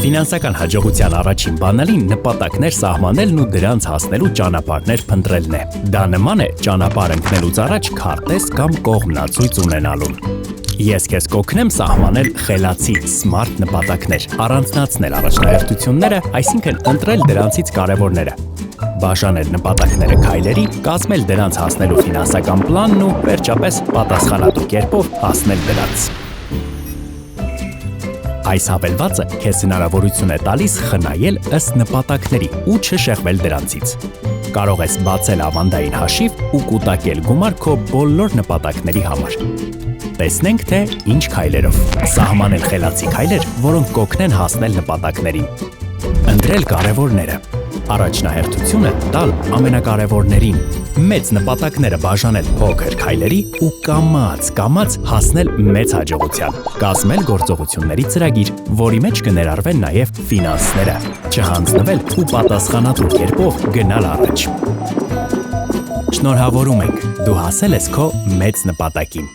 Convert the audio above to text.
Ֆինանսական հաջողության առաջին բանալին նպատակներ սահմանելն ու դրանց հասնելու ճանապարհներ փնտրելն է։ Դա նման է ճանապարհ ընկնելուց առաջ քարտեզ կամ կողմնացույց ունենալուն։ Ես քեզ կօգնեմ սահմանել խելացի smart նպատակներ, առանձնացնել առաջնահերթությունները, այսինքն ընտրել դրանցից կարևորները, բաժանել նպատակները քայլերի, կազմել դրանց հասնելու ֆինանսական պլանն ու վերջապես պատասխանատու կերպով հասնել դրանց։ Այս հավելվածը քեզ հնարավորություն է տալիս խնայել ըստ նպատակների ու չշեղվել դրանցից։ Կարող ես բացել ավանդային հաշիվ ու կուտակել գումար քո բոլոր նպատակների համար։ Տեսնենք, թե ինչ քայլերով։ Սահմանել խելացի քայլեր, որոնք կօգնեն հասնել նպատակներին։ Ընտրել կարևորները։ Առաջնահերթությունը տալ ամենակարևորներին։ Մեծ նպատակները բաժանել փոքր քայլերի ու կամաց հասնել մեծ հաջողության։ Կազմել գործողությունների ծրագիր, որի մեջ կներառվեն նաև ֆինանսները։ Չհանձնվել ու պատասխանատու կերպով գնալ առաջ։ Շնորհավորում ենք, դու հասել ես քո մեծ նպատակին։